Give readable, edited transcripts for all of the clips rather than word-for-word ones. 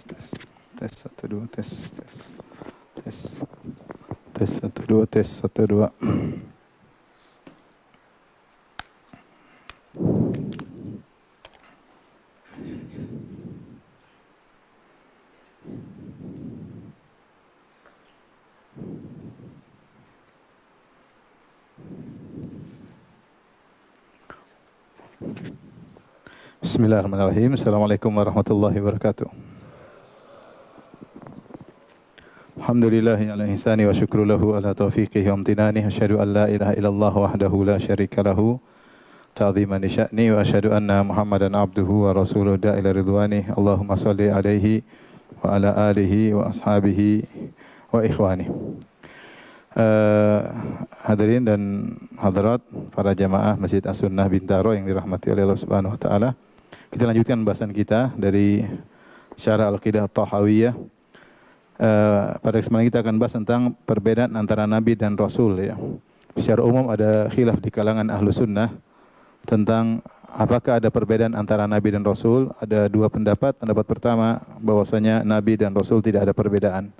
tes tes satu dua tes tes tes tes satu dua tes satu dua. Bismillahirrahmanirrahim. Assalamualaikum warahmatullahi wabarakatuh. Alhamdulillahi ala ihsani wa syukru lahu ala taufiqihi wa amtinani. Asyhadu an la ilaha illallah wahdahu la syarika lahu ta'ziman li sya'ni wa asyhadu anna Muhammadan abduhu wa rasuluhu da'ila ridwani. Allahumma shalli alaihi wa ala alihi wa ashabihi wa ikhwani. Hadirin dan hadirat para jamaah Masjid As-Sunnah Bintaro yang dirahmati oleh Allah Subhanahu wa taala. Kita lanjutkan pembahasan kita dari Syarah Al-Aqidah At-Tahawiyah. Pada kesempatan kita akan bahas tentang perbedaan antara Nabi dan Rasul ya. Secara umum ada khilaf di kalangan ahlu sunnah tentang apakah ada perbedaan antara Nabi dan Rasul. Ada dua pendapat. Pendapat pertama bahwasanya Nabi dan Rasul tidak ada perbedaan.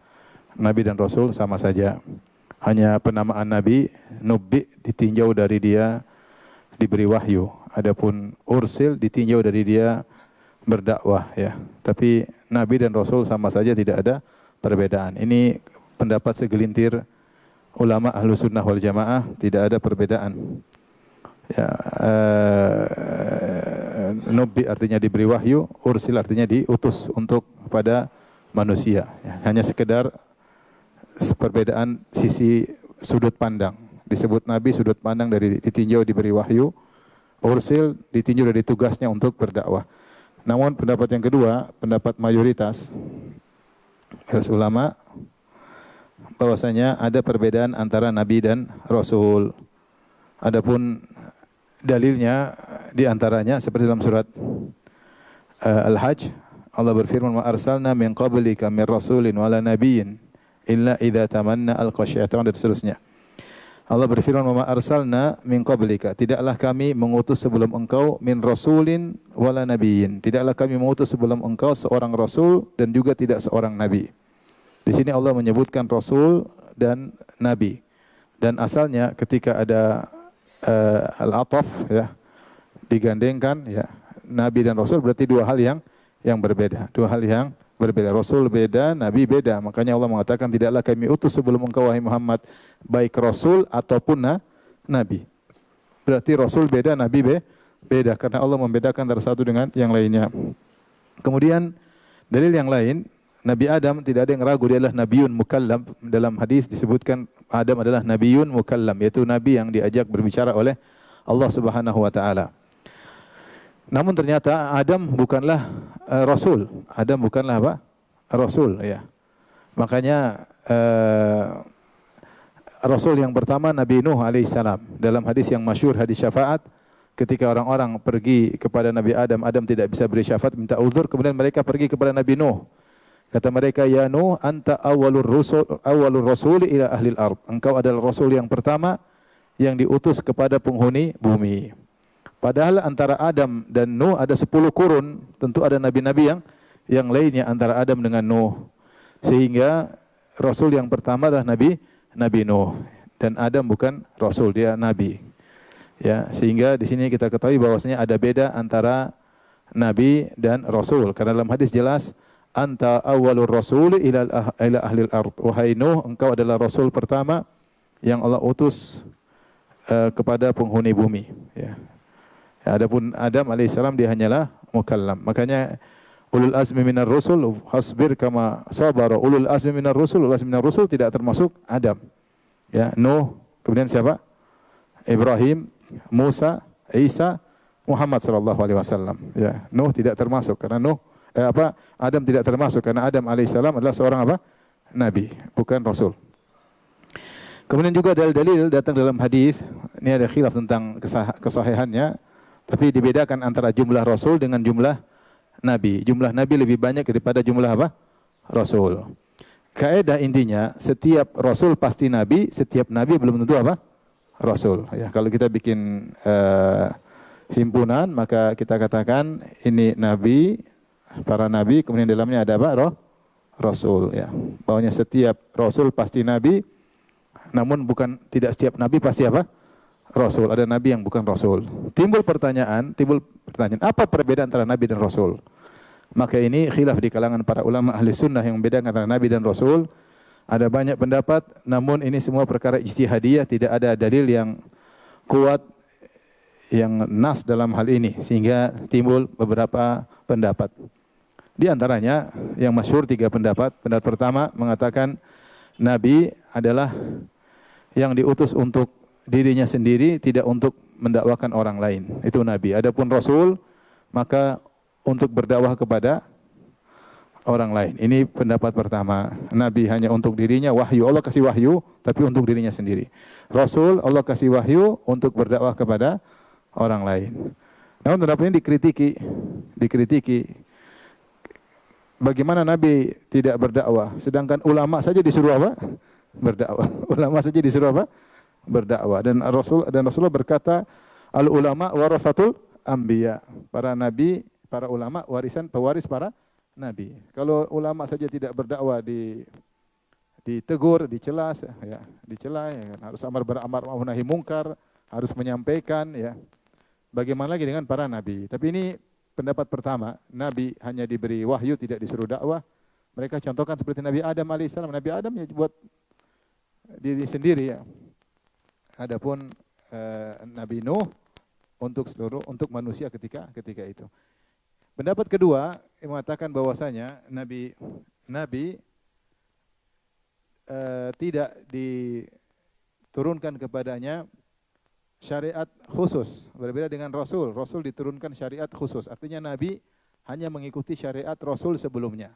Nabi dan Rasul sama saja. Hanya penamaan Nabi, Nubbi ditinjau dari dia diberi wahyu. Adapun Ursil ditinjau dari dia berdakwah ya. Tapi Nabi dan Rasul sama saja, tidak ada perbedaan. Ini pendapat segelintir ulama ahlu sunnah wal jamaah, tidak ada perbedaan. Ya, Nubbi artinya diberi wahyu, Ursil artinya diutus untuk kepada manusia. Ya, hanya sekedar perbedaan sisi sudut pandang. Disebut Nabi sudut pandang dari ditinjau diberi wahyu, Ursil ditinjau dari tugasnya untuk berdakwah. Namun pendapat yang kedua, pendapat mayoritas ulama bahwasanya ada perbedaan antara Nabi dan Rasul. Adapun dalilnya di antaranya seperti dalam surat Al-Hajj, Allah berfirman, "Wa arsalna min qablika min rasulin wala nabiyyin illa idza tamanna alqa syaitan," dan seterusnya. Allah berfirman, "Wa ma arsalna min qablika," tidaklah kami mengutus sebelum engkau, min rasulin wala nabiyyin, tidaklah kami mengutus sebelum engkau seorang rasul dan juga tidak seorang nabi. Di sini Allah menyebutkan rasul dan nabi. Dan asalnya ketika ada al-ataf ya, digandengkan ya, nabi dan rasul berarti dua hal yang berbeda, dua hal yang berbeda. Rasul beda, Nabi beda. Makanya Allah mengatakan, tidaklah kami utus sebelum engkau wahai Muhammad baik Rasul ataupun Nabi. Berarti Rasul beda, Nabi beda. Karena Allah membedakan antara satu dengan yang lainnya. Kemudian dalil yang lain, Nabi Adam tidak ada yang ragu, dia adalah Nabiun Mukallam. Dalam hadis disebutkan Adam adalah Nabiun Mukallam, yaitu Nabi yang diajak berbicara oleh Allah Subhanahu wa ta'ala. Namun ternyata Adam bukanlah Rasul. Adam bukanlah apa? Rasul ya. Makanya Rasul yang pertama Nabi Nuh alaihissalam. Dalam hadis yang masyhur, hadis syafaat, ketika orang-orang pergi kepada Nabi Adam, Adam tidak bisa beri syafaat, minta uzur, kemudian mereka pergi kepada Nabi Nuh. Kata mereka, "Ya Nuh, anta awwalur rasul ila ahlil ard." Engkau adalah rasul yang pertama yang diutus kepada penghuni bumi. Padahal antara Adam dan Nuh ada 10 kurun, tentu ada nabi-nabi yang lainnya antara Adam dengan Nuh. Sehingga Rasul yang pertama adalah Nabi Nuh, dan Adam bukan Rasul, dia Nabi. Ya, sehingga di sini kita ketahui bahwasanya ada beda antara Nabi dan Rasul. Karena dalam hadis jelas, "Anta awwalur rasul ila ahlil ard." Wahai Nuh, engkau adalah Rasul pertama yang Allah utus kepada penghuni bumi. Ya. Adapun Adam alaihissalam dia hanyalah mukallam. Makanya ulul azmi minar rusul hasbir kama sabara ulul azmi minar rusul. Ulul azmi minar rusul tidak termasuk Adam. Ya, Nuh, kemudian siapa? Ibrahim, Musa, Isa, Muhammad sallallahu alaihi wasallam. Ya, Nuh tidak termasuk karena Adam tidak termasuk karena Adam alaihissalam adalah seorang apa? Nabi, bukan rasul. Kemudian juga dalil-dalil datang dalam hadis. Ini ada khilaf tentang kesahihannya. Tapi dibedakan antara jumlah Rasul dengan jumlah Nabi. Jumlah Nabi lebih banyak daripada jumlah apa? Rasul. Kaidah intinya, setiap Rasul pasti Nabi, setiap Nabi belum tentu apa? Rasul. Ya, kalau kita bikin himpunan, maka kita katakan ini Nabi, para nabi, kemudian di dalamnya ada apa? Rasul ya. Bahwanya setiap rasul pasti nabi, namun bukan tidak setiap nabi pasti apa? Rasul. Ada nabi yang bukan rasul. Timbul pertanyaan, apa perbedaan antara nabi dan rasul? Maka ini khilaf di kalangan para ulama ahli sunnah yang membedakan antara nabi dan rasul. Ada banyak pendapat, namun ini semua perkara ijtihadiyah, tidak ada dalil yang kuat yang nas dalam hal ini, sehingga timbul beberapa pendapat. Di antaranya yang masyhur 3 pendapat. Pendapat pertama mengatakan nabi adalah yang diutus untuk dirinya sendiri, tidak untuk mendakwakan orang lain. Itu nabi. Adapun rasul maka untuk berdakwah kepada orang lain. Ini pendapat pertama. Nabi hanya untuk dirinya, wahyu. Allah kasih wahyu, tapi untuk dirinya sendiri. Rasul, Allah kasih wahyu untuk berdakwah kepada orang lain. Namun pendapat ini dikritiki. Bagaimana Nabi tidak berdakwah? Sedangkan ulama saja disuruh apa? Berdakwah. Ulama saja disuruh apa? Berdakwah. Dan Rasulullah berkata, al ulama warasatul anbiya. Para nabi, para ulama pewaris para nabi. Kalau ulama saja tidak berdakwah, ditegur, dicela ya, kan? Harus amar ma'ruf nahi mungkar, harus menyampaikan ya. Bagaimana lagi dengan para nabi? Tapi ini pendapat pertama, nabi hanya diberi wahyu, tidak disuruh dakwah. Mereka contohkan seperti Nabi Adam alaihissalam. Nabi Adam ya buat diri sendiri ya. Adapun Nabi Nuh untuk manusia ketika itu. Pendapat kedua yang mengatakan bahwasanya nabi tidak diturunkan kepadanya syariat khusus, berbeda dengan Rasul. Rasul diturunkan syariat khusus. Artinya Nabi hanya mengikuti syariat Rasul sebelumnya.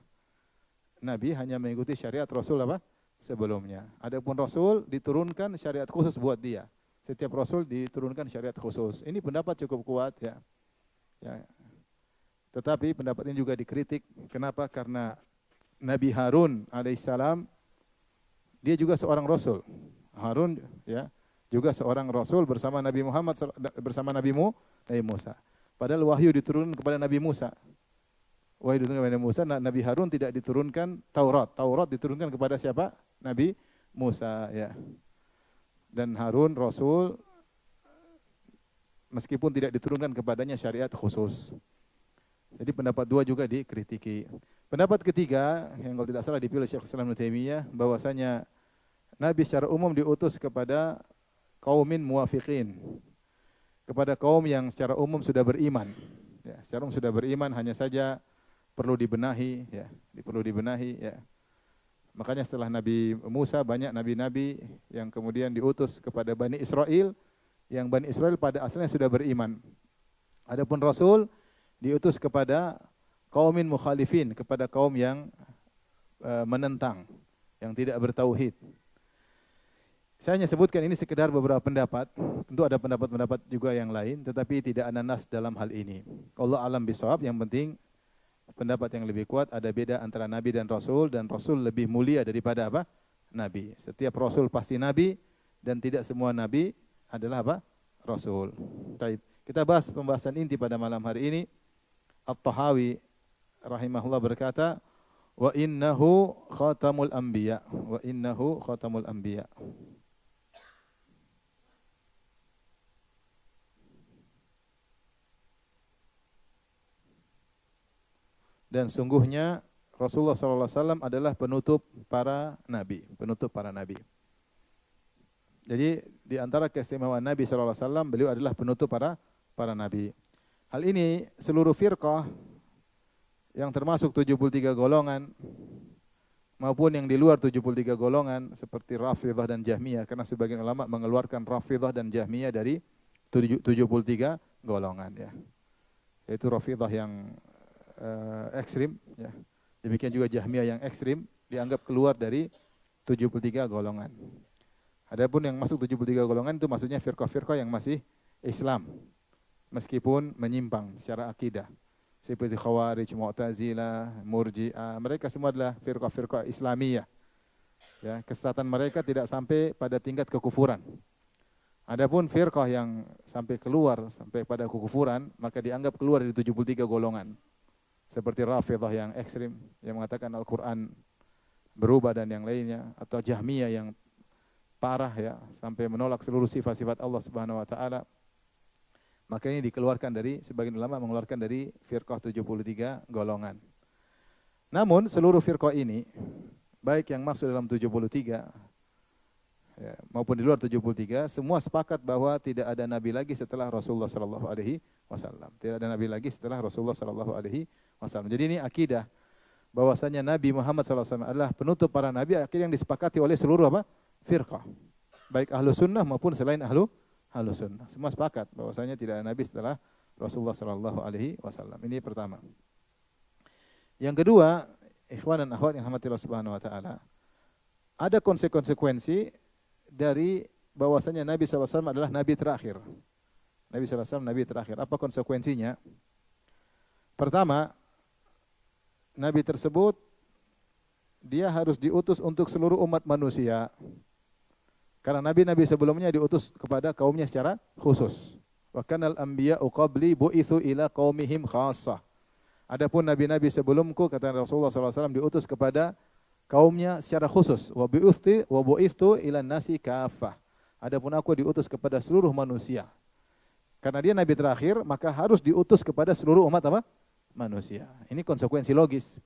Nabi hanya mengikuti syariat Rasul apa? Sebelumnya. Adapun Rasul diturunkan syariat khusus buat dia. Setiap Rasul diturunkan syariat khusus. Ini pendapat cukup kuat ya. Tetapi pendapat ini juga dikritik. Kenapa? Karena Nabi Harun alaihissalam dia juga seorang Rasul. Harun ya juga seorang Rasul bersama Nabi Muhammad, bersama Nabi Musa. Padahal wahyu diturunkan kepada Nabi Musa. Wahyu diturunkan kepada Nabi Musa, Nabi Harun tidak diturunkan Taurat. Taurat diturunkan kepada siapa? Nabi Musa ya. Dan Harun Rasul meskipun tidak diturunkan kepadanya syariat khusus. Jadi pendapat dua juga dikritiki. Pendapat ketiga yang kalau tidak salah dipilih Syekh Islam Ibnu Taimiyah, bahwasanya Nabi secara umum diutus kepada kaumin muwafiqin, kepada kaum yang secara umum sudah beriman. Ya, secara umum sudah beriman, hanya saja perlu dibenahi. Ya, Ya. Makanya setelah Nabi Musa banyak nabi-nabi yang kemudian diutus kepada Bani Israel, yang Bani Israel pada asalnya sudah beriman. Adapun Rasul diutus kepada kaumin mukhalifin, kepada kaum yang menentang, yang tidak bertauhid. Saya hanya sebutkan ini sekedar beberapa pendapat. Tentu ada pendapat-pendapat juga yang lain, tetapi tidak ada nas dalam hal ini. Allah alam bisawab, yang penting pendapat yang lebih kuat, ada beda antara Nabi dan Rasul lebih mulia daripada apa? Nabi. Setiap Rasul pasti Nabi, dan tidak semua Nabi adalah apa? Rasul. Baik. Kita bahas pembahasan inti pada malam hari ini. At-Tahawi rahimahullah berkata, wa innahu khatamul anbiya. Wa innahu khatamul anbiya. Dan sungguhnya Rasulullah SAW adalah penutup para nabi. Jadi di antara keistimewaan Nabi SAW, beliau adalah penutup para nabi. Hal ini seluruh firqah yang termasuk 73 golongan maupun yang di luar 73 golongan seperti Rafidhah dan Jahmiyah, karena sebagian ulama mengeluarkan Rafidhah dan Jahmiyah dari 73 golongan ya. Yaitu Rafidhah yang ekstrim ya. Demikian juga Jahmiyah yang ekstrim dianggap keluar dari 73 golongan. Adapun yang masuk 73 golongan itu maksudnya firqah-firqah yang masih Islam meskipun menyimpang secara akidah. Seperti Khawarij, Mu'tazilah, Murji'ah, mereka semua adalah firqah-firqah Islamiyah. Ya, kesesatan mereka tidak sampai pada tingkat kekufuran. Adapun firqah yang sampai pada kekufuran, maka dianggap keluar dari 73 golongan. seperti Rafidhah yang ekstrim yang mengatakan Al-Qur'an berubah dan yang lainnya, atau Jahmiyah yang parah ya sampai menolak seluruh sifat-sifat Allah Subhanahu wa taala. Maka ini dikeluarkan dari, sebagian ulama mengeluarkan dari firqah 73 golongan. Namun seluruh firqah ini, baik yang masuk dalam 73 ya, maupun di luar 73, semua sepakat bahwa tidak ada nabi lagi setelah Rasulullah sallallahu alaihi wasallam. Tidak ada nabi lagi setelah Rasulullah sallallahu alaihi wasallam. Jadi ini akidah bahwasanya Nabi Muhammad sallallahu alaihi wasallam adalah penutup para nabi, akhirnya yang disepakati oleh seluruh apa? Firqah. Baik ahlu sunnah maupun selain ahlu sunnah. Semua sepakat bahwasanya tidak ada nabi setelah Rasulullah sallallahu alaihi wasallam. Ini pertama. Yang kedua, ikhwan dan akhwat yang dirahmati Allah Subhanahu wa taala, ada konsekuensi dari bahwasanya Nabi sallallahu alaihi wasallam adalah nabi terakhir. Nabi sallallahu alaihi wasallam nabi terakhir. Apa konsekuensinya? Pertama, nabi tersebut dia harus diutus untuk seluruh umat manusia. Karena nabi-nabi sebelumnya diutus kepada kaumnya secara khusus. Wa kanal anbiya'u qabli bu'itsu ila qaumihim khassah. Adapun nabi-nabi sebelumku, kata Rasulullah SAW, diutus kepada kaumnya secara khusus. Wa bu'itsu ila nasi kaffah. Adapun aku diutus kepada seluruh manusia. Karena dia nabi terakhir, maka harus diutus kepada seluruh umat apa? Manusia. Ini konsekuensi logis.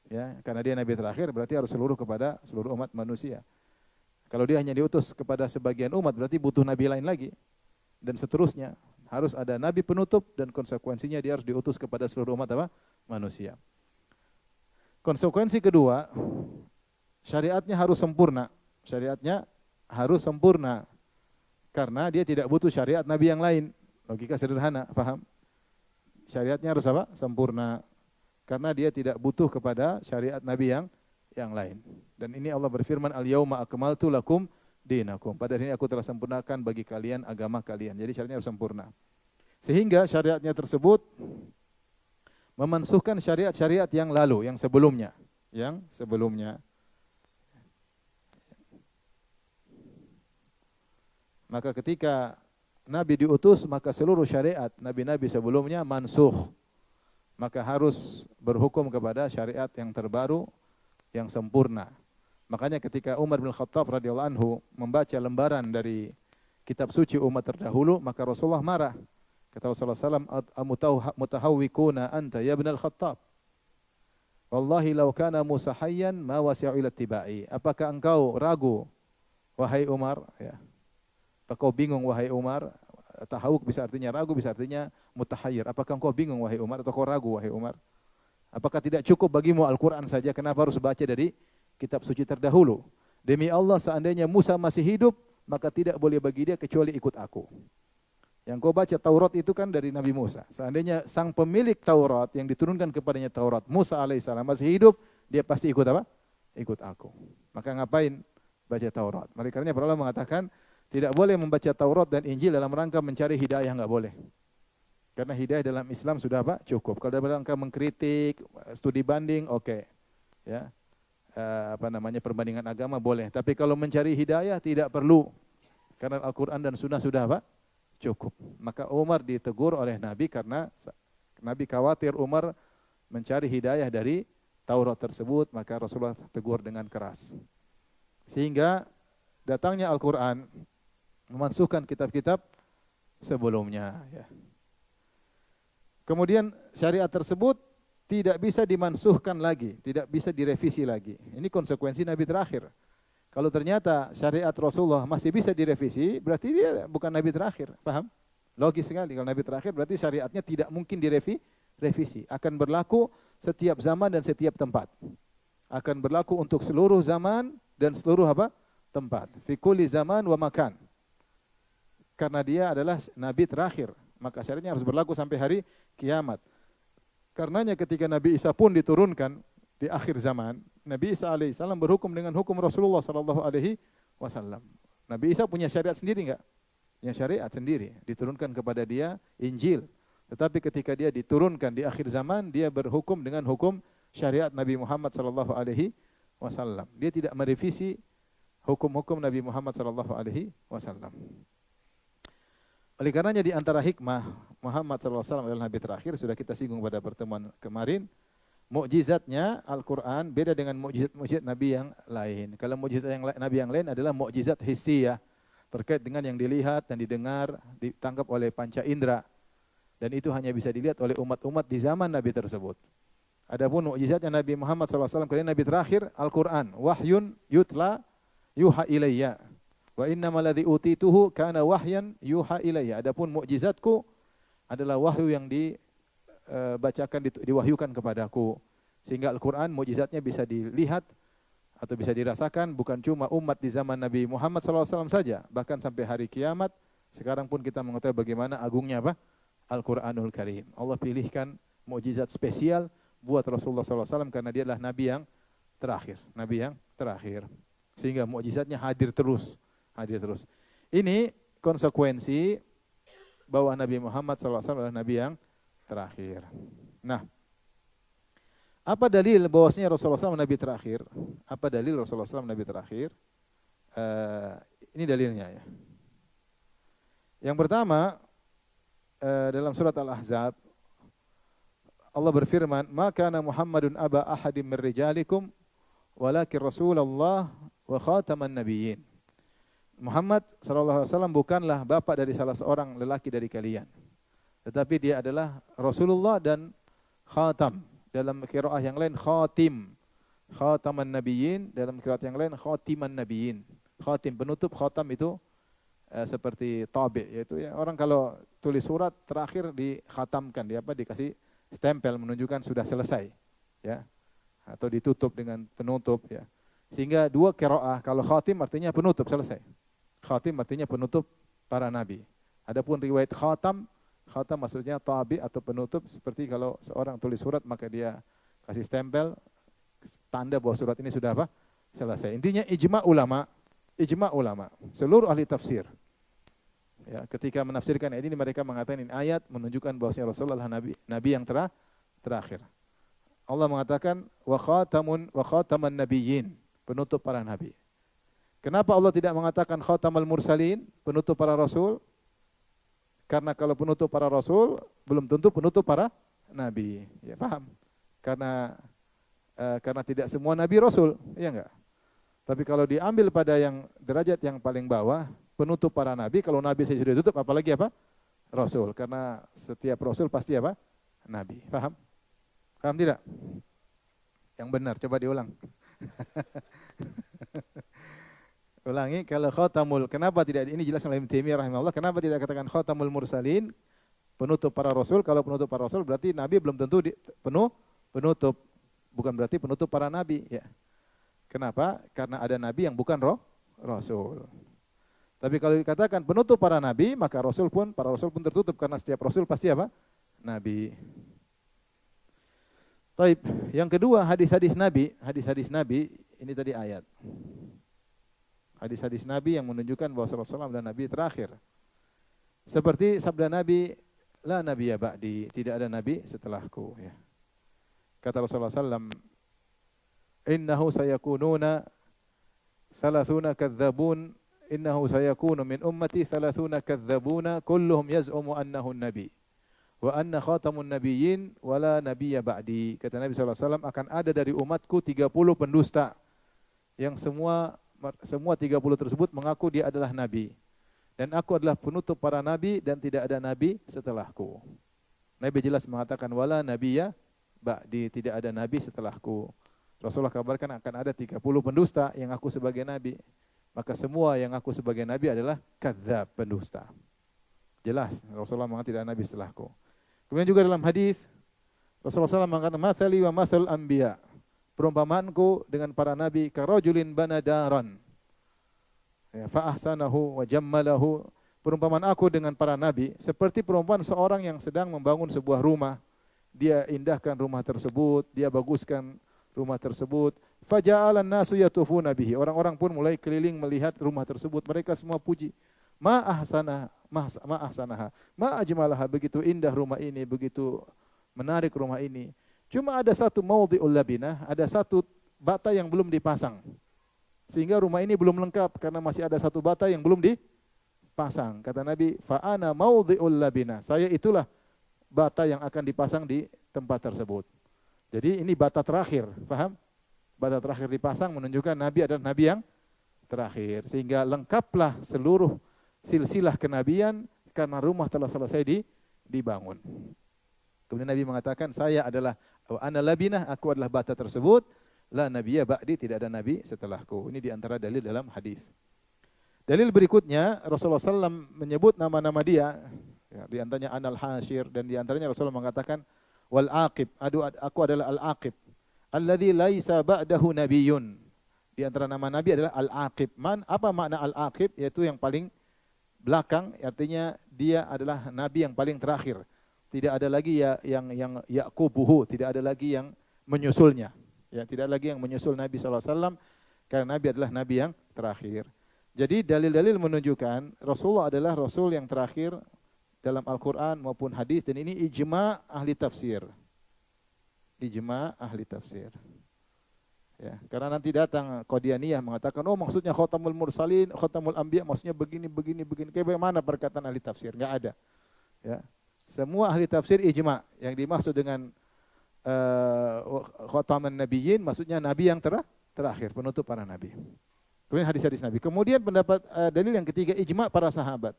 Ya, karena dia nabi terakhir berarti harus kepada seluruh umat manusia. Kalau dia hanya diutus kepada sebagian umat berarti butuh nabi lain lagi. Dan seterusnya, harus ada nabi penutup dan konsekuensinya dia harus diutus kepada seluruh umat apa? Manusia. Konsekuensi kedua, syariatnya harus sempurna. Syariatnya harus sempurna. Karena dia tidak butuh syariat nabi yang lain. Logika sederhana, paham? Syariatnya harus apa? Sempurna. Karena dia tidak butuh kepada syariat nabi yang lain. Dan ini Allah berfirman, Al-yauma akmaltu lakum dinakum. Pada hari ini aku telah sempurnakan bagi kalian agama kalian. Jadi syariatnya harus sempurna. Sehingga syariatnya tersebut memansuhkan syariat-syariat yang lalu, yang sebelumnya. Yang sebelumnya. Maka ketika Nabi diutus, maka seluruh syariat nabi-nabi sebelumnya mansuh. Maka harus berhukum kepada syariat yang terbaru, yang sempurna. Makanya ketika Umar bin Khattab radhiyallahu anhu membaca lembaran dari kitab suci umat terdahulu, maka Rasulullah marah. Kata Rasulullah SAW, mutahawwikuna anta ya ibn al-Khattab. Wallahi law kana Musa hayyan ma wasi'u ila tibai. Apakah engkau ragu, wahai Umar? Ya. Apakah kau bingung, wahai Umar? Tahawuk bisa artinya ragu, bisa artinya mutahayyir. Apakah engkau bingung, wahai Umar? Atau kau ragu, wahai Umar? Apakah tidak cukup bagimu Al-Quran saja? Kenapa harus baca dari kitab suci terdahulu? Demi Allah, seandainya Musa masih hidup, maka tidak boleh bagi dia kecuali ikut aku. Yang kau baca Taurat itu kan dari Nabi Musa. Seandainya sang pemilik Taurat yang diturunkan kepadanya Taurat, Musa alaihissalam masih hidup, dia pasti ikut apa? Ikut aku. Maka ngapain baca Taurat? Oleh karenanya para ulama mengatakan, tidak boleh membaca Taurat dan Injil dalam rangka mencari hidayah, enggak boleh. Karena hidayah dalam Islam sudah apa? Cukup. Kalau dalam rangka mengkritik, studi banding, oke. Ya. Perbandingan agama boleh. Tapi kalau mencari hidayah tidak perlu. Karena Al-Quran dan Sunnah sudah apa? Cukup. Maka Umar ditegur oleh Nabi karena Nabi khawatir Umar mencari hidayah dari Taurat tersebut, maka Rasulullah tegur dengan keras. Sehingga datangnya Al-Quran memansuhkan kitab-kitab sebelumnya. Ya. Kemudian syariat tersebut tidak bisa dimansuhkan lagi, tidak bisa direvisi lagi. Ini konsekuensi Nabi terakhir. Kalau ternyata syariat Rasulullah masih bisa direvisi, berarti dia bukan Nabi terakhir. Paham? Logis sekali. Kalau Nabi terakhir berarti syariatnya tidak mungkin direvisi. Akan berlaku setiap zaman dan setiap tempat. Akan berlaku untuk seluruh zaman dan seluruh apa? Tempat. Fi kulli zaman wa makan. Karena dia adalah Nabi terakhir. Maka syariatnya harus berlaku sampai hari kiamat. Karenanya ketika Nabi Isa pun diturunkan di akhir zaman, Nabi Isa alaihissalam berhukum dengan hukum Rasulullah sallallahu alaihi wasallam. Nabi Isa punya syariat sendiri enggak? Punya syariat sendiri, diturunkan kepada dia Injil. Tetapi ketika dia diturunkan di akhir zaman, dia berhukum dengan hukum syariat Nabi Muhammad sallallahu alaihi wasallam. Dia tidak merevisi hukum-hukum Nabi Muhammad sallallahu alaihi wasallam. Oleh karenanya di antara hikmah Muhammad sallallahu alaihi wasallam adalah nabi terakhir, sudah kita singgung pada pertemuan kemarin, Mukjizatnya Al-Quran beda dengan mukjizat-mukjizat Nabi yang lain. Kalau mukjizat Nabi yang lain adalah mukjizat hissiyah, terkait dengan yang dilihat dan didengar, ditangkap oleh panca indera. Dan itu hanya bisa dilihat oleh umat-umat di zaman Nabi tersebut. Adapun mukjizatnya Nabi Muhammad SAW, karena Nabi terakhir, Al-Quran. Wahyun yutla yuha ilayya. Wa innamal ladzi utituhu kana wahyan yuha ilayya. Adapun mukjizatku adalah wahyu yang dibacakan, diwahyukan kepadaku. Sehingga Al-Quran mukjizatnya bisa dilihat atau bisa dirasakan bukan cuma umat di zaman Nabi Muhammad SAW saja. Bahkan sampai hari kiamat, sekarang pun kita mengetahui bagaimana agungnya apa? Al-Quranul Karim. Allah pilihkan mukjizat spesial buat Rasulullah SAW karena dia adalah Nabi yang terakhir. Nabi yang terakhir. Sehingga mukjizatnya hadir terus. Hadir terus. Ini konsekuensi bahwa Nabi Muhammad SAW adalah Nabi yang terakhir. Nah, apa dalil bahwasanya Rasulullah SAW Nabi terakhir? Apa dalil Rasulullah SAW Nabi terakhir? Ini dalilnya ya. Yang pertama, dalam surat Al-Ahzab, Allah berfirman, "Ma kana Muhammadun aba ahadin min rijalikum, walakin Rasulullah wa khataman nabiyyin." Muhammad SAW bukanlah bapak dari salah seorang lelaki dari kalian, tetapi dia adalah Rasulullah dan khatam. Dalam qiraah yang lain khatim, khataman nabiyyin. Dalam qiraat yang lain khatiman nabiyyin. Khatim penutup, khatam itu seperti tabi, yaitu ya, orang kalau tulis surat terakhir dikhatamkan, dikasih stempel menunjukkan sudah selesai, ya, atau ditutup dengan penutup, ya. Sehingga dua qiraah, kalau khatim artinya penutup, selesai. Khatim artinya penutup para nabi. Adapun riwayat khatam maksudnya tabi atau penutup, seperti kalau seorang tulis surat maka dia kasih stempel tanda bahwa surat ini sudah apa? Selesai. Intinya ijma ulama, seluruh ahli tafsir. Ya, ketika menafsirkan ayat ini mereka mengatakan ini ayat menunjukkan bahwasanya Rasulullah nabi yang terakhir. Allah mengatakan wa khataman nabiyyin, penutup para nabi. Kenapa Allah tidak mengatakan khatamal mursalin, penutup para rasul? Karena kalau penutup para rasul belum tentu penutup para nabi. Ya, paham? Karena tidak semua nabi rasul, ya enggak? Tapi kalau diambil pada yang derajat yang paling bawah, penutup para nabi, kalau nabi saya sudah tutup, apalagi apa? Rasul. Karena setiap rasul pasti apa? Nabi. Paham? Paham tidak? Yang benar, coba diulang. Ulangi, kalau khatamul, kenapa tidak, ini jelas oleh Ibnu Taimiyah rahimahullah, kenapa tidak katakan khatamul mursalin, penutup para rasul? Kalau penutup para rasul berarti nabi belum tentu penutup. Bukan berarti penutup para nabi, ya. Kenapa? Karena ada nabi yang bukan rasul. Tapi kalau dikatakan penutup para nabi, maka para rasul pun tertutup karena setiap rasul pasti apa? Nabi. Taib. Yang kedua, hadis-hadis Nabi, ini tadi ayat. Hadis-hadis Nabi yang menunjukkan bahwa Rasulullah adalah nabi terakhir. Seperti sabda Nabi, la nabiyya ba'di, tidak ada nabi setelahku, ya. Kata Rasulullah sallallahu innahu sayakununa thalathuna kadzabun, innahu sayakunu min ummati thalathuna kadzabuna kulluhum yaz'umu annahu nabi wa anna khatamun nabiyyin wa la nabiyya ba'di. Kata Nabi SAW, akan ada dari umatku 30 pendusta yang semua 30 tersebut mengaku dia adalah nabi, dan aku adalah penutup para nabi dan tidak ada nabi setelahku. Nabi jelas mengatakan wala nabiyya ba'di, tidak ada nabi setelahku. Rasulullah kabarkan akan ada 30 pendusta yang aku sebagai nabi. Maka semua yang aku sebagai nabi adalah kadzab, pendusta. Jelas Rasulullah mengatakan tidak ada nabi setelahku. Kemudian juga dalam hadis Rasulullah SAW mengatakan matsali wa matsal anbiya, perumpamaanku dengan para nabi karajulin bana daran, ya, fa ahsanahu wa jammalahu. Perumpamaan aku dengan para nabi seperti perumpamaan seorang yang sedang membangun sebuah rumah. Dia indahkan rumah tersebut, dia baguskan rumah tersebut. Faja'alan nasu yatufuna bihi. Orang-orang pun mulai keliling melihat rumah tersebut. Mereka semua puji. Ma ahsanaha, ma ajmalaha, begitu indah rumah ini, begitu menarik rumah ini. Cuma ada satu maudhi'ul labinah, ada satu bata yang belum dipasang. Sehingga rumah ini belum lengkap karena masih ada satu bata yang belum dipasang. Kata Nabi, fa ana maudhi'ul labinah. Saya itulah bata yang akan dipasang di tempat tersebut. Jadi ini bata terakhir, paham? Bata terakhir dipasang menunjukkan Nabi adalah Nabi yang terakhir. Sehingga lengkaplah seluruh silsilah kenabian karena rumah telah selesai dibangun. Kemudian Nabi mengatakan, saya adalah ana labinah, aku adalah bata tersebut. La nabiyya ba'di, tidak ada nabi setelahku. Ini diantara dalil dalam hadis. Dalil berikutnya, Rasulullah SAW menyebut nama-nama dia, ya, di antaranya Anal Hasyir, dan di antaranya Rasulullah mengatakan, Wal Aqib, aku adalah Al Aqib, alladzi laisa ba'dahu nabiyyun. Di antara nama Nabi adalah Al Aqib. Apa makna Al Aqib? Yaitu yang paling belakang, artinya dia adalah Nabi yang paling terakhir. Tidak ada lagi yang yaqubuhu, tidak ada lagi yang menyusulnya. Ya, tidak lagi yang menyusul Nabi SAW, karena Nabi adalah Nabi yang terakhir. Jadi dalil-dalil menunjukkan Rasulullah adalah Rasul yang terakhir dalam Al-Quran maupun hadis, dan ini ijma' ahli tafsir. Ijma' ahli tafsir. Ya, karena nanti datang Qadianiyah mengatakan, oh maksudnya Khatamul Mursalin, Khatamul Anbiya, maksudnya begini. Kayak bagaimana perkataan ahli tafsir? Enggak ada. Ya. Semua ahli tafsir ijma'. Yang dimaksud dengan Khataman Nabiyyin, maksudnya Nabi yang terakhir, penutup para Nabi. Kemudian hadis-hadis Nabi. Kemudian pendapat dalil yang ketiga, ijma' para sahabat.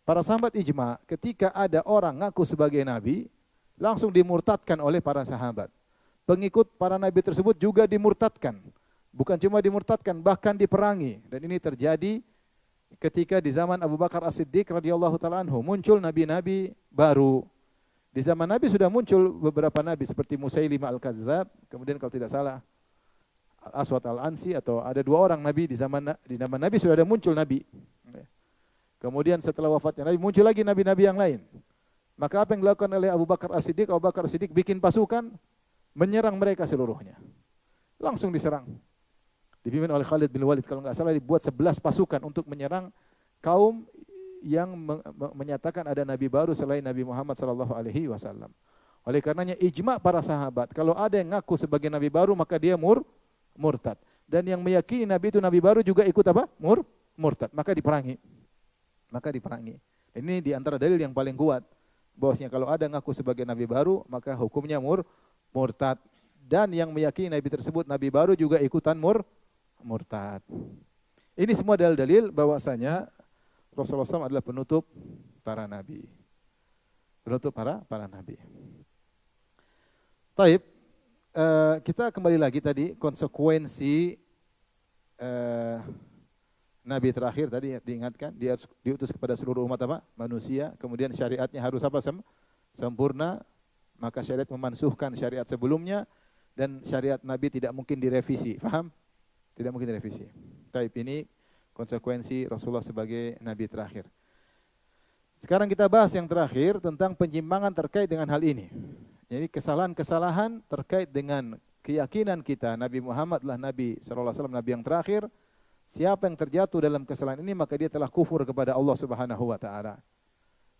Para sahabat ijma', ketika ada orang ngaku sebagai Nabi, langsung dimurtadkan oleh para sahabat. Pengikut para Nabi tersebut juga dimurtadkan. Bukan cuma dimurtadkan, bahkan diperangi. Dan ini terjadi ketika di zaman Abu Bakar As-Siddiq radhiyallahu ta'ala anhu, muncul nabi-nabi baru. Di zaman Nabi sudah muncul beberapa nabi seperti Musailimah Al-Kazzab, kemudian kalau tidak salah Al-Aswad Al-Ansi, atau ada dua orang nabi di zaman Nabi sudah ada muncul nabi. Kemudian setelah wafatnya Nabi muncul lagi nabi-nabi yang lain. Maka apa yang dilakukan oleh Abu Bakar As-Siddiq? Abu Bakar As-Siddiq bikin pasukan menyerang mereka seluruhnya. Langsung diserang. Dipimpin oleh Khalid bin Walid, kalau enggak salah dibuat 11 pasukan untuk menyerang kaum yang menyatakan ada nabi baru selain Nabi Muhammad sallallahu alaihi wasallam. Oleh karenanya ijma' para sahabat, kalau ada yang ngaku sebagai nabi baru maka dia murtad. Dan yang meyakini nabi itu nabi baru juga ikut apa? Murtad. Maka diperangi. Ini di antara dalil yang paling kuat bahwasanya kalau ada yang ngaku sebagai nabi baru maka hukumnya murtad. Dan yang meyakini nabi tersebut nabi baru juga ikutan murtad. Ini semua dalil-dalil bahwasanya Rasulullah SAW adalah penutup para nabi. Penutup para nabi. Taib, kita kembali lagi tadi konsekuensi nabi terakhir tadi diingatkan, dia diutus kepada seluruh umat apa? Manusia. Kemudian syariatnya harus apa? Sempurna. Maka syariat memansuhkan syariat sebelumnya, dan syariat nabi tidak mungkin direvisi. Paham? Tidak mungkin direvisi. Taib, ini konsekuensi Rasulullah sebagai nabi terakhir. Sekarang kita bahas yang terakhir tentang penyimpangan terkait dengan hal ini. Jadi kesalahan-kesalahan terkait dengan keyakinan kita Nabi Muhammad adalah Nabi sallallahu alaihi wasallam, nabi yang terakhir. Siapa yang terjatuh dalam kesalahan ini maka dia telah kufur kepada Allah Subhanahu wa taala.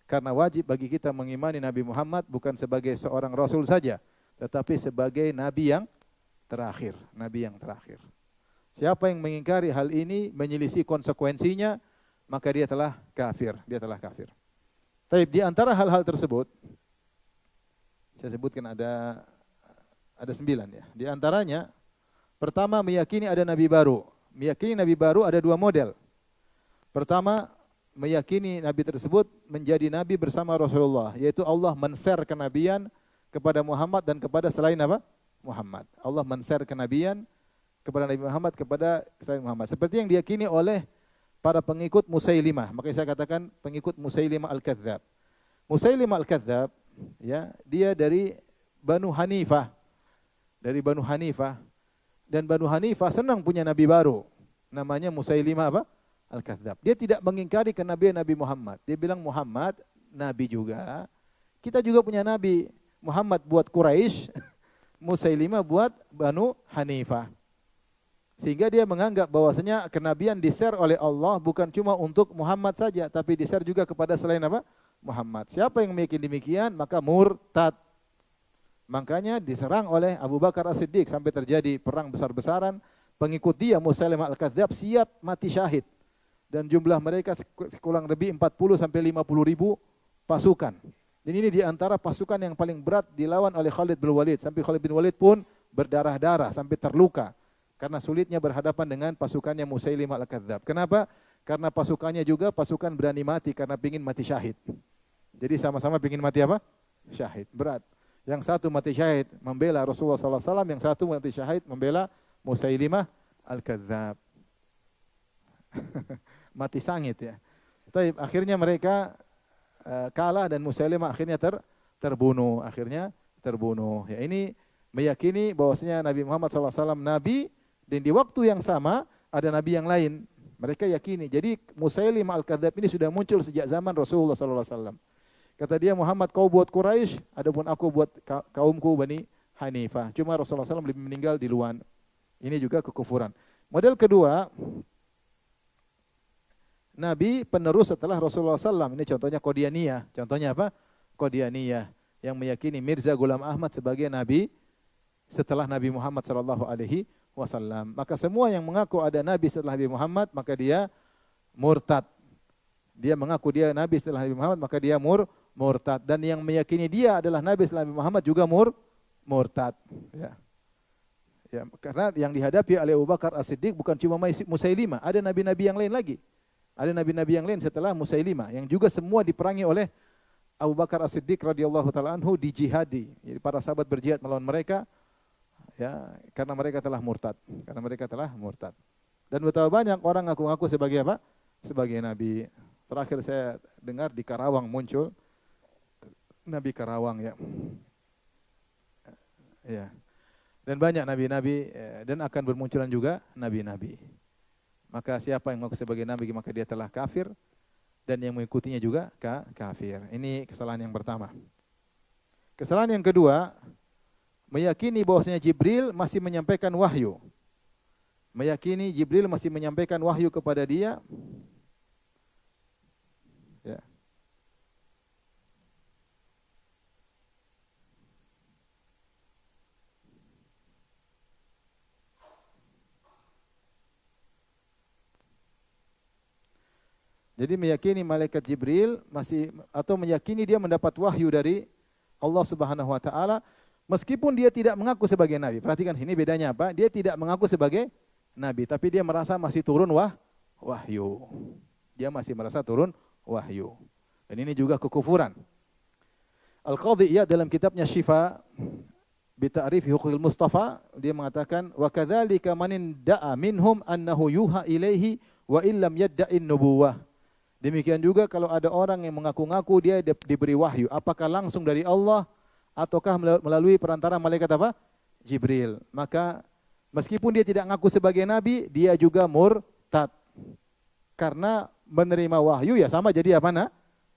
Karena wajib bagi kita mengimani Nabi Muhammad bukan sebagai seorang rasul saja, tetapi sebagai nabi yang terakhir, nabi yang terakhir. Siapa yang mengingkari hal ini, menyelisih konsekuensinya, maka dia telah kafir. Tapi di antara hal-hal tersebut, saya sebutkan ada 9 ya. Di antaranya, pertama meyakini ada nabi baru. Meyakini nabi baru ada 2 model. Pertama, meyakini nabi tersebut menjadi nabi bersama Rasulullah, yaitu Allah men-share kenabian kepada Muhammad dan kepada selain apa? Muhammad. Allah men-share kenabian kepada Nabi Muhammad, kepada selain Muhammad. Seperti yang diyakini oleh para pengikut Musailimah. Makanya saya katakan pengikut Musailimah Al-Kadzab. Musailimah Al-Kadzab, ya, dia dari Banu Hanifah. Dan Banu Hanifah senang punya nabi baru. Namanya Musailimah apa? Al-Kadzab. Dia tidak mengingkari kenabian Nabi Muhammad. Dia bilang Muhammad nabi juga. Kita juga punya nabi. Muhammad buat Quraisy, Musailimah buat Banu Hanifah. Sehingga dia menganggap bahwasanya kenabian di-share oleh Allah bukan cuma untuk Muhammad saja, tapi di-share juga kepada selain apa? Muhammad. Siapa yang meyakini demikian, maka murtad. Makanya diserang oleh Abu Bakar As-Siddiq sampai terjadi perang besar-besaran. Pengikut dia Musailimah Al-Kadzab siap mati syahid. Dan jumlah mereka kurang lebih 40 sampai 50 ribu pasukan Dan ini di antara pasukan yang paling berat dilawan oleh Khalid bin Walid. Sampai Khalid bin Walid pun berdarah-darah, sampai terluka. Karena sulitnya berhadapan dengan pasukannya Musailimah al-Kadzdzab. Kenapa? Karena pasukannya juga pasukan berani mati karena ingin mati syahid. Jadi sama-sama ingin mati apa? Syahid. Berat. Yang satu mati syahid membela Rasulullah SAW, yang satu mati syahid membela Musailimah al-Kadzdzab. Mati sangit ya. Tapi akhirnya mereka kalah dan Musailimah akhirnya terbunuh. Akhirnya terbunuh. Ya, ini meyakini bahwasanya Nabi Muhammad SAW Nabi, dan di waktu yang sama ada Nabi yang lain. Mereka yakini. Jadi Musailimah al-Kadzdzab ini sudah muncul sejak zaman Rasulullah SAW. Kata dia, Muhammad kau buat Quraisy, adapun aku buat kaumku Bani Hanifah. Cuma Rasulullah SAW lebih meninggal di luar. Ini juga kekufuran. Model kedua, Nabi penerus setelah Rasulullah SAW. Ini contohnya Qadianiyah. Contohnya apa? Qadianiyah. Yang meyakini Mirza Ghulam Ahmad sebagai Nabi setelah Nabi Muhammad SAW. Maka semua yang mengaku ada Nabi setelah Nabi Muhammad, maka dia murtad. Dia mengaku dia Nabi setelah Nabi Muhammad, maka dia murtad. Dan yang meyakini dia adalah Nabi setelah Nabi Muhammad juga murtad. Ya. Ya, karena yang dihadapi oleh Abu Bakar As-Siddiq bukan cuma Musailimah, ada nabi-nabi yang lain lagi. Ada nabi-nabi yang lain setelah Musailimah yang juga semua diperangi oleh Abu Bakar As-Siddiq radhiyallahu taala anhu, dijihadi. Jadi para sahabat berjihad melawan mereka ya, karena mereka telah murtad. Karena mereka telah murtad. Dan betapa banyak orang ngaku-ngaku sebagai apa? Sebagai nabi. Terakhir saya dengar di Karawang muncul Nabi Karawang ya. Ya. Dan banyak nabi-nabi dan akan bermunculan juga nabi-nabi. Maka siapa yang mengaku sebagai nabi maka dia telah kafir dan yang mengikutinya juga kafir. Ini kesalahan yang pertama. Kesalahan yang kedua, meyakini bahwasanya Jibril masih menyampaikan wahyu. Meyakini Jibril masih menyampaikan wahyu kepada dia. Ya. Jadi meyakini malaikat Jibril masih, atau meyakini dia mendapat wahyu dari Allah Subhanahu wa taala meskipun dia tidak mengaku sebagai nabi. Perhatikan sini bedanya apa? Dia tidak mengaku sebagai nabi, tapi dia merasa masih turun wahyu. Dia masih merasa turun wahyu. Dan ini juga kekufuran. Al-Qadhi Iyad dalam kitabnya Syifa bi Ta'rif Huquqil Mustafa, dia mengatakan wa kadzalika man da'a minhum annahu yuha ilaihi wa illam yadda'in nubuwah. Demikian juga kalau ada orang yang mengaku-ngaku dia diberi wahyu, apakah langsung dari Allah ataukah melalui perantara malaikat apa? Jibril. Maka meskipun dia tidak ngaku sebagai nabi, dia juga murtad. Karena menerima wahyu ya sama jadi apa?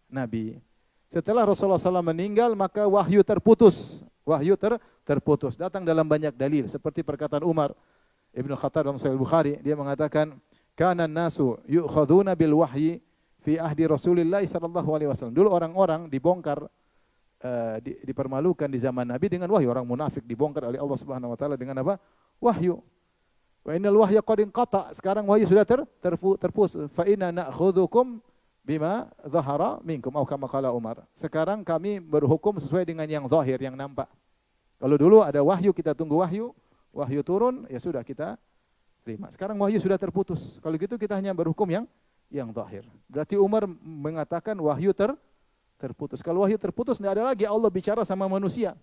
Nabi. Setelah Rasulullah SAW meninggal, maka wahyu terputus. Wahyu terputus. Datang dalam banyak dalil. Seperti perkataan Umar Ibn Khattab dalam Sahih Bukhari. Dia mengatakan, Kana nasu yu'khaduna bil wahyi fi ahdi Rasulillah sallallahu alaihi wasallam. Dulu orang-orang dibongkar, dipermalukan di zaman Nabi dengan wahyu. Orang munafik dibongkar oleh Allah Subhanahu wa taala dengan apa? Wahyu. Wa innal wahya qad inqata. Sekarang wahyu sudah terputus. Fa inna na'khudhukum bima dhahara minkum atau kama qala Umar. Sekarang kami berhukum sesuai dengan yang zahir, yang nampak. Kalau dulu ada wahyu, kita tunggu wahyu turun, ya sudah kita terima. Sekarang wahyu sudah terputus. Kalau gitu kita hanya berhukum yang zahir. Berarti Umar mengatakan wahyu terputus. Kalau wahyu terputus, tidak ada lagi Allah bicara sama manusia.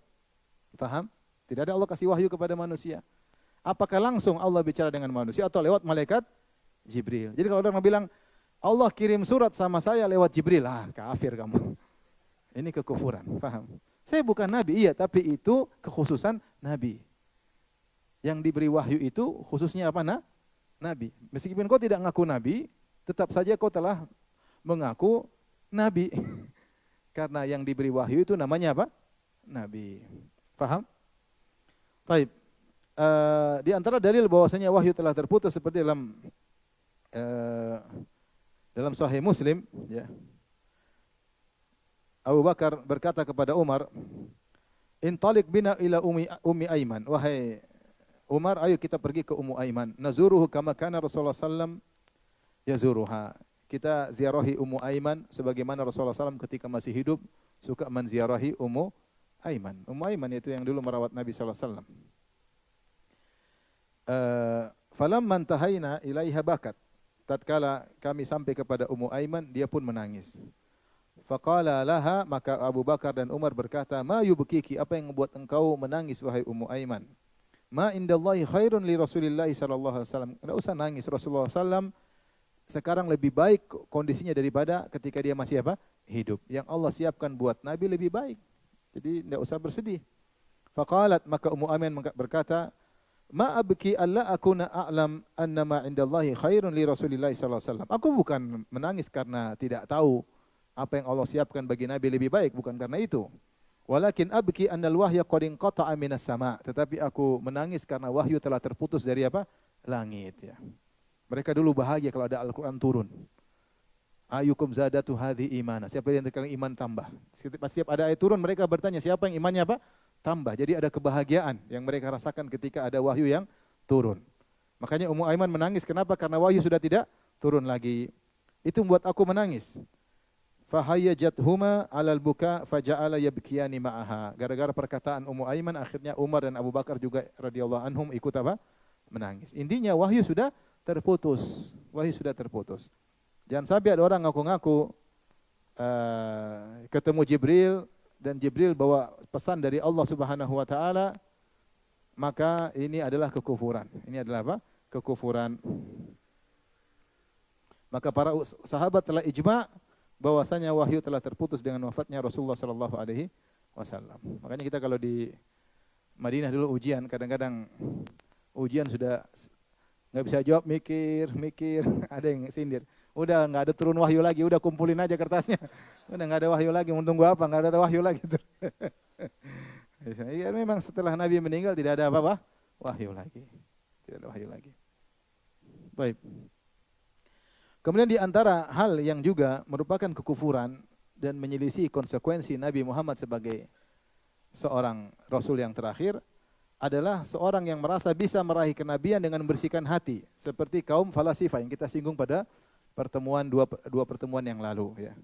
Paham? Tidak ada Allah kasih wahyu kepada manusia. Apakah langsung Allah bicara dengan manusia atau lewat malaikat Jibril? Jadi kalau orang bilang, Allah kirim surat sama saya lewat Jibril, kafir kamu. Ini kekufuran. Paham? Saya bukan nabi, iya, tapi itu kekhususan nabi. Yang diberi wahyu itu khususnya apa? Nabi. Meskipun kau tidak ngaku nabi, tetap saja kau telah mengaku nabi. Karena yang diberi wahyu itu namanya apa? Nabi. Paham? Baik. Di antara dalil bahwasanya wahyu telah terputus seperti dalam Sahih Muslim, ya. Abu Bakar berkata kepada Umar, "Intalik bina ila ummi Aiman." Wahai Umar, ayo kita pergi ke Ummu Aiman. Nazuruhu kama kana Rasulullah sallam yazuruha. Kita ziarahi Ummu Aiman sebagaimana Rasulullah SAW ketika masih hidup suka menziarahi Ummu Aiman. Ummu Aiman itu yang dulu merawat Nabi sallallahu alaihi wasallam. Falamma intahaina ilaiha bakat. Tatkala kami sampai kepada Ummu Aiman, dia pun menangis. Faqala laha, maka Abu Bakar dan Umar berkata, "Ma yubkiki, apa yang membuat engkau menangis wahai Ummu Aiman? Ma indallahi khairun li Rasulillah sallallahu alaihi wasallam." Enggak usah nangis, Rasulullah sallam sekarang lebih baik kondisinya daripada ketika dia masih apa? Hidup. Yang Allah siapkan buat Nabi lebih baik. Jadi enggak usah bersedih. Faqalat, maka Ummu Aiman berkata, "Ma abki alla akuna a'lam anna ma indallahi khairun li Rasulillah sallallahu alaihi wasallam." Aku bukan menangis karena tidak tahu apa yang Allah siapkan bagi Nabi lebih baik, bukan karena itu. Walakin abki annal wahya qad inqata'a minas sama'. Tetapi aku menangis karena wahyu telah terputus dari apa? Langit, ya. Mereka dulu bahagia kalau ada Al-Qur'an turun. Ayyukum zadatu hadhi imana. Siapa yang terkadang iman tambah. Setiap ada ayat turun mereka bertanya, siapa yang imannya apa? Tambah. Jadi ada kebahagiaan yang mereka rasakan ketika ada wahyu yang turun. Makanya Ummu Aiman menangis. Kenapa? Karena wahyu sudah tidak turun lagi. Itu membuat aku menangis. Fahayyajathuma 'alal buka faja'ala yabkiyani ma'aha. Gara-gara perkataan Ummu Aiman akhirnya Umar dan Abu Bakar juga radhiyallahu anhum ikut apa? Menangis. Intinya wahyu sudah terputus. Wahyu sudah terputus. Jangan sampai ada orang ngaku-ngaku ketemu Jibril dan Jibril bawa pesan dari Allah Subhanahu wa taala, maka ini adalah kekufuran. Ini adalah apa? Kekufuran. Maka para sahabat telah ijma' bahwasanya wahyu telah terputus dengan wafatnya Rasulullah sallallahu alaihi wasallam. Makanya kita kalau di Madinah dulu ujian, kadang-kadang ujian sudah nggak bisa jawab, mikir, ada yang sindir. Udah nggak ada turun wahyu lagi, udah kumpulin aja kertasnya. Udah nggak ada wahyu lagi, mau tunggu apa? Nggak ada wahyu lagi. Ya, memang setelah Nabi meninggal tidak ada apa-apa wahyu lagi. Tidak ada wahyu lagi. Baik. Kemudian di antara hal yang juga merupakan kekufuran dan menyelisih konsekuensi Nabi Muhammad sebagai seorang Rasul yang terakhir adalah seorang yang merasa bisa meraih kenabian dengan membersihkan hati. Seperti kaum falasifah yang kita singgung pada dua pertemuan yang lalu. Ya.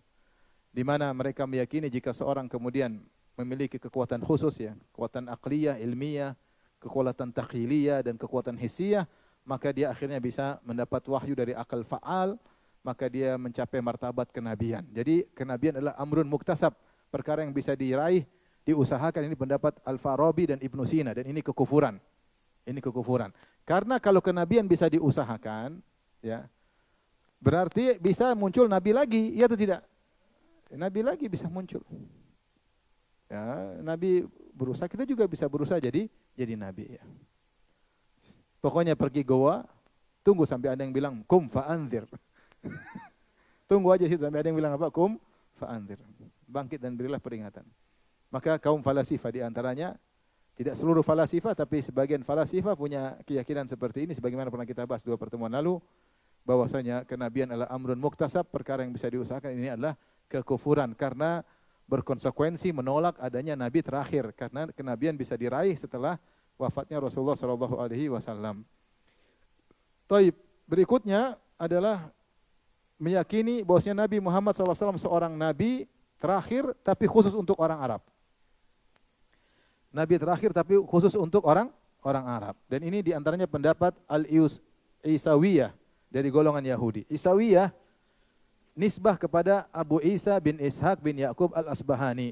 Di mana mereka meyakini jika seorang kemudian memiliki kekuatan khusus, ya, kekuatan akliyah, ilmiah, kekuatan takhiliyah dan kekuatan hissiyah, maka dia akhirnya bisa mendapat wahyu dari akal fa'al, maka dia mencapai martabat kenabian. Jadi kenabian adalah amrun muktasab, perkara yang bisa diraih, diusahakan. Ini pendapat Al-Farabi dan Ibnu Sina, dan ini kekufuran. Ini kekufuran. Karena kalau kenabian bisa diusahakan, ya, berarti bisa muncul nabi lagi, iya atau tidak? Nabi lagi bisa muncul. Ya, nabi berusaha, kita juga bisa berusaha jadi nabi, ya. Pokoknya pergi goa, tunggu sampai ada yang bilang kum fa'anzir. Tunggu aja situ sampai ada yang bilang apa? Kum fa'anzir. Bangkit dan berilah peringatan. Maka kaum falasifah di antaranya, tidak seluruh falasifah tapi sebagian falasifah punya keyakinan seperti ini, sebagaimana pernah kita bahas 2 pertemuan lalu, bahwasanya kenabian adalah amrun muktasab, perkara yang bisa diusahakan. Ini adalah kekufuran karena berkonsekuensi menolak adanya nabi terakhir, karena kenabian bisa diraih setelah wafatnya Rasulullah sallallahu alaihi wasallam. Taib, berikutnya adalah meyakini bahwasanya Nabi Muhammad SAW seorang nabi terakhir tapi khusus untuk orang Arab. Nabi terakhir tapi khusus untuk orang Arab. Dan ini diantaranya pendapat Al-Isawiyah dari golongan Yahudi. Isawiyah nisbah kepada Abu Isa bin Ishaq bin Yaqub al-Asbahani.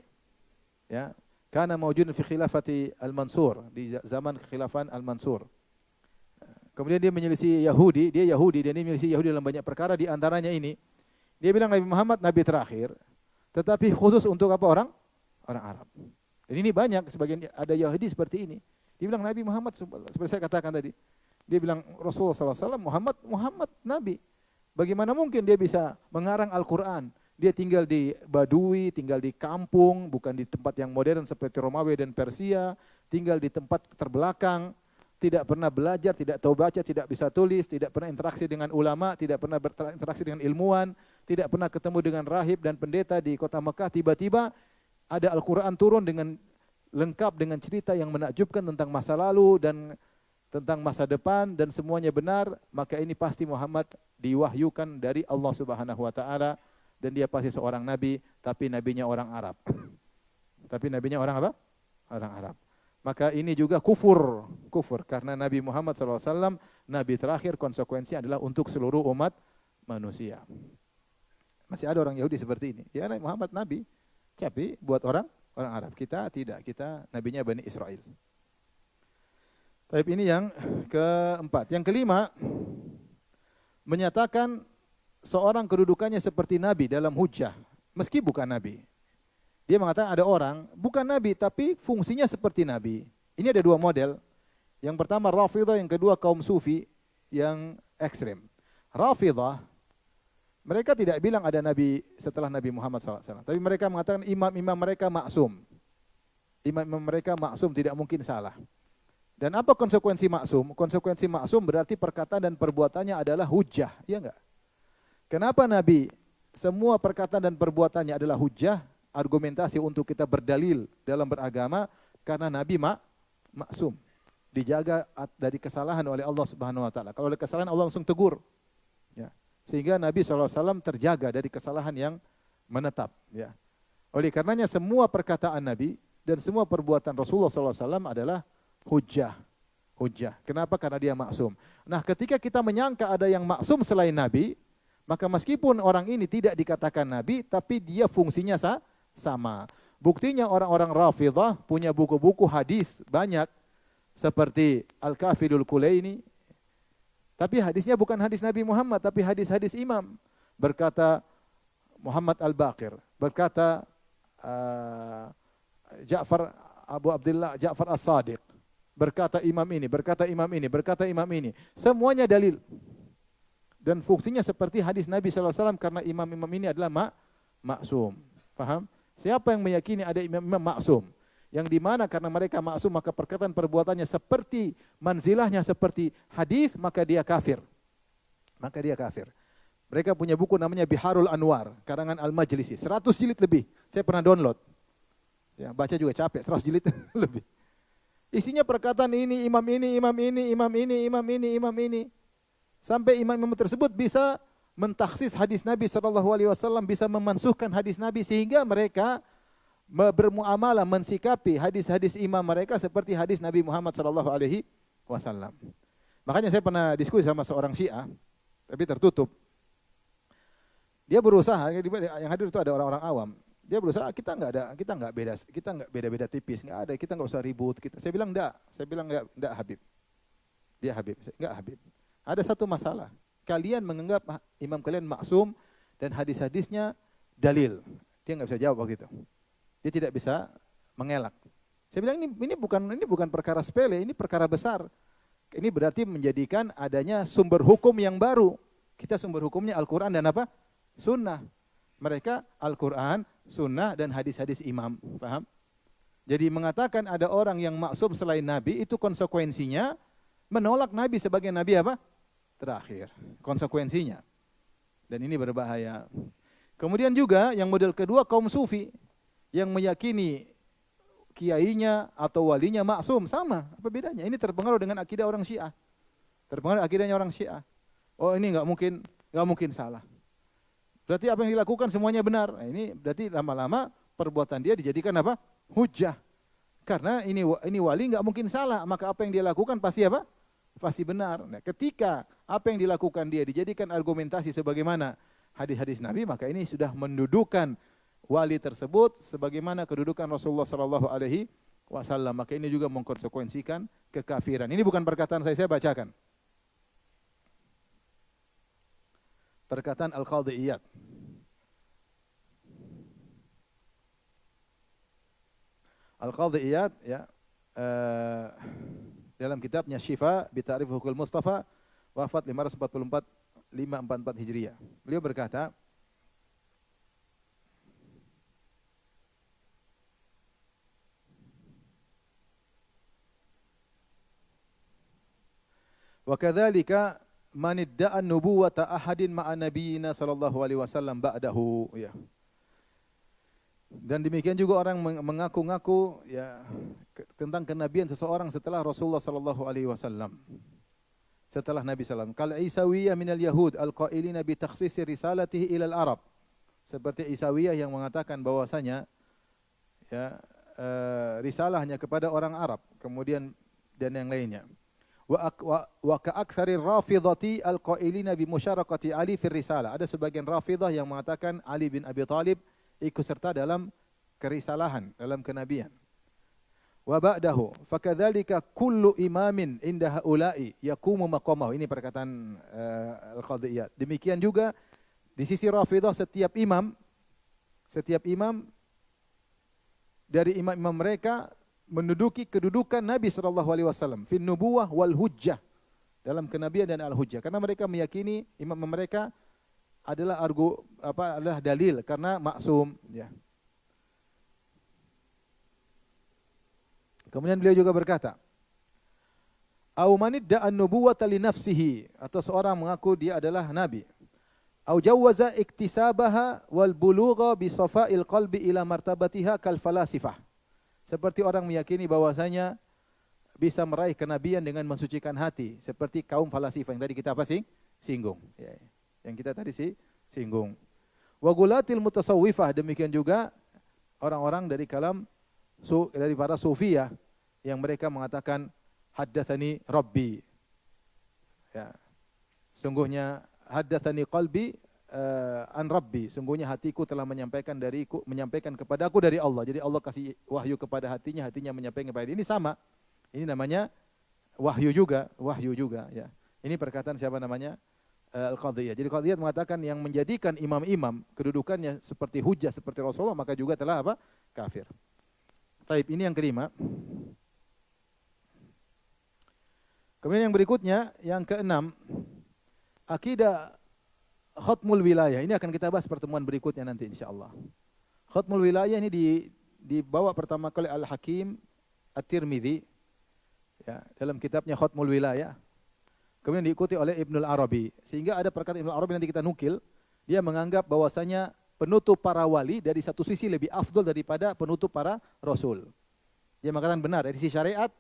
Ya, karena mawjud fi khilafati Al-Mansur, di zaman kekhilafan Al-Mansur. Kemudian dia menyelisih Yahudi, dia ini menyelisih Yahudi dalam banyak perkara, di antaranya ini. Dia bilang Nabi Muhammad nabi terakhir, tetapi khusus untuk apa? Orang Arab. Dan ini banyak, sebagian ada Yahudi seperti ini. Dia bilang Nabi Muhammad, seperti saya katakan tadi, dia bilang Rasulullah SAW, Muhammad Nabi. Bagaimana mungkin dia bisa mengarang Al-Quran? Dia tinggal di Badui, tinggal di kampung, bukan di tempat yang modern seperti Romawi dan Persia, tinggal di tempat terbelakang, tidak pernah belajar, tidak tahu baca, tidak bisa tulis, tidak pernah interaksi dengan ulama, tidak pernah berinteraksi dengan ilmuwan, tidak pernah ketemu dengan rahib dan pendeta di kota Mekah. Tiba-tiba ada Al-Quran turun dengan lengkap dengan cerita yang menakjubkan tentang masa lalu dan tentang masa depan, dan semuanya benar. Maka ini pasti Muhammad diwahyukan dari Allah Subhanahu wa taala, dan dia pasti seorang nabi, tapi nabinya orang Arab. Tapi nabinya orang apa? Orang Arab. Maka ini juga kufur karena Nabi Muhammad SAW nabi terakhir, konsekuensi adalah untuk seluruh umat manusia. Masih ada orang Yahudi seperti ini. Ya, Nabi Muhammad nabi, tapi buat orang Arab. Kita tidak, kita nabinya Bani Israel. Tapi ini yang keempat. Yang kelima, menyatakan seorang kedudukannya seperti nabi dalam hujjah, meski bukan nabi. Dia mengatakan ada orang, bukan nabi, tapi fungsinya seperti nabi. Ini ada dua model. Yang pertama Rafidah, yang kedua kaum sufi yang ekstrem. Rafidah, mereka tidak bilang ada nabi setelah Nabi Muhammad SAW. Tapi mereka mengatakan imam-imam mereka maksum. Imam-imam mereka maksum, tidak mungkin salah. Dan apa konsekuensi maksum? Konsekuensi maksum berarti perkataan dan perbuatannya adalah hujjah. Iya enggak? Kenapa Nabi semua perkataan dan perbuatannya adalah hujjah? Argumentasi untuk kita berdalil dalam beragama, karena Nabi maksum, dijaga dari kesalahan oleh Allah Subhanahu wa taala. Kalau ada kesalahan Allah langsung tegur. Ya. Sehingga Nabi SAW terjaga dari kesalahan yang menetap, ya. Oleh karenanya semua perkataan Nabi dan semua perbuatan Rasulullah SAW adalah hujjah. Hujjah. Kenapa? Karena dia maksum. Nah, ketika kita menyangka ada yang maksum selain Nabi, maka meskipun orang ini tidak dikatakan Nabi, tapi dia fungsinya sama. Buktinya orang-orang Rafidah punya buku-buku hadis banyak, seperti Al-Kafilul Kulaini. Tapi hadisnya bukan hadis Nabi Muhammad, tapi hadis-hadis imam. Berkata Muhammad Al-Baqir, berkata Abu Abdullah Ja'far As-Sadiq, berkata imam ini, berkata imam ini, berkata imam ini. Semuanya dalil. Dan fungsinya seperti hadis Nabi SAW, karena imam-imam ini adalah maksum. Paham? Siapa yang meyakini ada imam-imam maksum, yang dimana karena mereka maksum maka perkataan perbuatannya seperti manzilahnya seperti hadis, maka dia kafir. Maka dia kafir. Mereka punya buku namanya Biharul Anwar, karangan Al-Majlisi, 100 jilid lebih. Saya pernah download. Ya, baca juga capek, 100 jilid lebih. Isinya perkataan ini, imam ini, imam ini, imam ini, imam ini, imam ini. Sampai imam-imam tersebut bisa mentaksis hadis Nabi SAW, bisa memansuhkan hadis Nabi, sehingga mereka bermuamalah, mensikapi hadis-hadis imam mereka seperti hadis Nabi Muhammad SAW. Makanya saya pernah diskusi sama seorang Syiah, tapi tertutup. Dia berusaha, yang hadir itu ada orang-orang awam. Dia berusaha, kita nggak beda-beda tipis, nggak ada, kita nggak usah ribut. Saya bilang enggak Habib. Dia Habib, enggak Habib. Ada satu masalah. Kalian menganggap imam kalian maksum dan hadis-hadisnya dalil. Dia nggak bisa jawab waktu itu. Dia tidak bisa mengelak. Saya bilang ini bukan perkara sepele, ini perkara besar. Ini berarti menjadikan adanya sumber hukum yang baru. Kita sumber hukumnya Al-Quran dan apa? Sunnah. Mereka Al-Quran, Sunnah dan hadis-hadis imam. Paham? Jadi mengatakan ada orang yang maksum selain Nabi, itu konsekuensinya menolak Nabi sebagai Nabi apa? Terakhir, konsekuensinya. Dan ini berbahaya. Kemudian juga yang model kedua kaum sufi yang meyakini kiainya atau walinya maksum, sama. Apa bedanya? Ini terpengaruh dengan akidah orang Syiah. Terpengaruh akidahnya orang Syiah. Oh, ini enggak mungkin salah. Berarti apa yang dilakukan semuanya benar. Nah, ini berarti lama-lama perbuatan dia dijadikan apa? Hujjah. Karena ini wali enggak mungkin salah, maka apa yang dia lakukan pasti apa? Pasti benar. Nah, ketika apa yang dilakukan dia dijadikan argumentasi sebagaimana hadis-hadis Nabi, maka ini sudah mendudukan wali tersebut sebagaimana kedudukan Rasulullah SAW. Maka ini juga mengkonsekuensikan kekafiran. Ini bukan perkataan saya bacakan. Perkataan Al-Qadhi Iyad. Al-Qadhi Iyad, ya, dalam kitabnya Syifa bi Ta'rif Hukul Mustafa, wafat 544 Hijriah. Beliau berkata, wa kadzalika man idda'a nubuwata ahadin ma'a nabiyyina sallallahu alaihi wasallam ba'dahu, ya. Dan demikian juga orang mengaku-ngaku ya tentang kenabian seseorang setelah Rasulullah sallallahu alaihi wasallam. Setelah Nabi sallallahu alaihi wasallam. Kal Isawiyah minal Yahud al-qailina bi takhsisi risalatihi ila al-Arab. Seperti Isawiyah yang mengatakan bahwasanya ya risalah hanya kepada orang Arab, kemudian dan yang lainnya. Wa ka'aktsari rafidhati al-qailina bi musyarakati Ali fi risalah. Ada sebagian Rafidah yang mengatakan Ali bin Abi Thalib ikut serta dalam kerisalahan, dalam kenabian. Wa ba'dahu fakadzalika kullu imamin inda haula'i yaqumu maqamahu. Ini perkataan Al-Qadhiyat. Demikian juga di sisi Rafidah setiap imam dari imam-imam mereka menduduki kedudukan Nabi SAW fin nubuwah wal hujjah, dalam kenabian dan al-hujjah, karena mereka meyakini imam mereka adalah adalah dalil karena maksum, ya. Kemudian beliau juga berkata, au manidda an-nubuwata li nafsihi, atau seorang mengaku dia adalah nabi. Au jawaza iktisabaha wal bulugha bi safa'il qalbi ila martabatiha kal falasifah. Seperti orang meyakini bahwasanya bisa meraih kenabian dengan mensucikan hati, seperti kaum falasifah yang tadi kita singgung. Ya, yang kita tadi singgung. Wa gulatil mutasawwifah, demikian juga orang-orang dari dari para sufiyah yang mereka mengatakan haddatsani rabbi. Ya. Sungguhnya haddatsani qalbi an rabbi, sungguhnya hatiku telah menyampaikan kepadaku dari Allah. Jadi Allah kasih wahyu kepada hatinya menyampaikan kepada dia. Ini sama. Ini namanya wahyu juga, ya. Ini perkataan siapa namanya? Al-Qadhiyah. Jadi Qadhiyah mengatakan yang menjadikan imam-imam kedudukannya seperti hujjah seperti Rasulullah, maka juga telah kafir. Taib, ini yang kelima. Kemudian yang berikutnya, yang keenam, akidah khatmul wilayah. Ini akan kita bahas pertemuan berikutnya nanti insyaallah. Khatmul wilayah ini dibawa pertama kali Al-Hakim At-Tirmidzi, ya, dalam kitabnya Khatmul Wilayah. Kemudian diikuti oleh Ibnul Arabi. Sehingga ada perkataan Ibnul Arabi nanti kita nukil, dia menganggap bahwasanya penutup para wali dari satu sisi lebih afdal daripada penutup para rasul. Dia mengatakan benar dari sisi syariat